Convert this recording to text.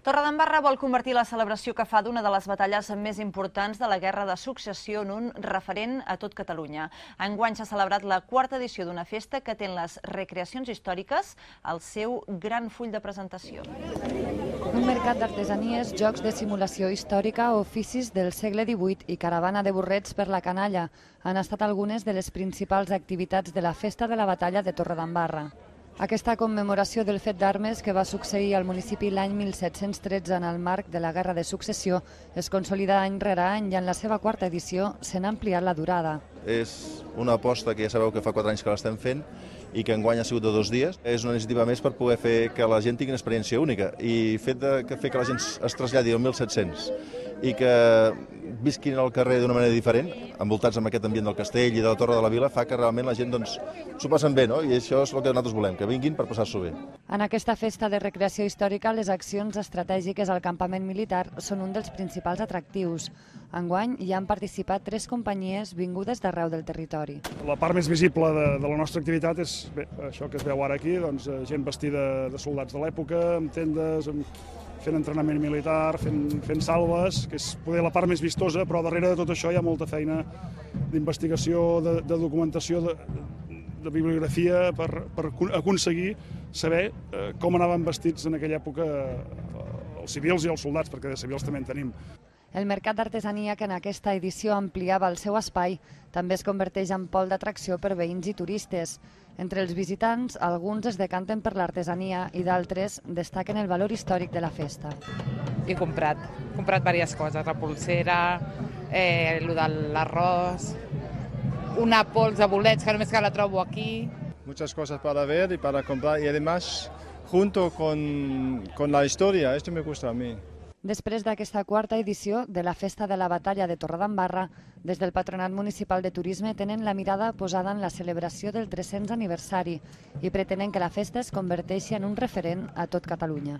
Torredembarra vol convertir la celebració que fa d'una de les batalles més importants de la Guerra de Successió en un referent a tot Catalunya. Enguany s'ha celebrat la quarta edició d'una festa que té en les recreacions històriques el seu gran full de presentació. Un mercat d'artesanies, jocs de simulació històrica, oficis del segle XVIII i caravana de burrets per la canalla han estat algunes de les principals activitats de la Festa de la Batalla de Torredembarra. Aquesta commemoració del fet d'armes que va succeir al municipi l'any 1713 en el marc de la Guerra de Successió es consolida any rere any i en la seva quarta edició se n'ha ampliat la durada. És una aposta que ja sabeu que fa 4 anys que l'estem fent i que enguany ha sigut de 2 dies. És una iniciativa més per poder fer que la gent tingui una experiència única i fer que la gent es traslladi al 1700 i que visquin al carrer d'una manera diferent, envoltats amb aquest ambient del castell i de la Torre de la Vila, fa que realment la gent s'ho passen bé, no? I això és el que nosaltres volem, que vinguin per passar-s'ho bé. En aquesta festa de recreació històrica, les accions estratègiques al campament militar són un dels principals atractius. Enguany hi han participat 3 companyies vingudes d'arreu del territori. La part més visible de la nostra activitat és això que es veu ara aquí, gent vestida de soldats de l'època, amb tendes, fent entrenament militar, fent salves, que és poder la part més vistosa, però darrere de tot això hi ha molta feina d'investigació, de documentació, de bibliografia per aconseguir saber com anaven vestits en aquella època els civils i els soldats, perquè de civils també en tenim. El mercat d'artesania, que en aquesta edició ampliava el seu espai, també es converteix en pol d'atracció per veïns i turistes. Entre els visitants, alguns es decanten per l'artesania i d'altres destaquen el valor històric de la festa. He comprat diverses coses, la pulsera, el de l'arròs, una pols de bolets que només que la trobo aquí. Muchas cosas para ver y para comprar y además junto con la historia, esto me gusta a mí. Després d'aquesta quarta edició de la Festa de la Batalla de Torredembarra, des del Patronat Municipal de Turisme tenen la mirada posada en la celebració del 300 aniversari i pretenen que la festa es converteixi en un referent a tot Catalunya.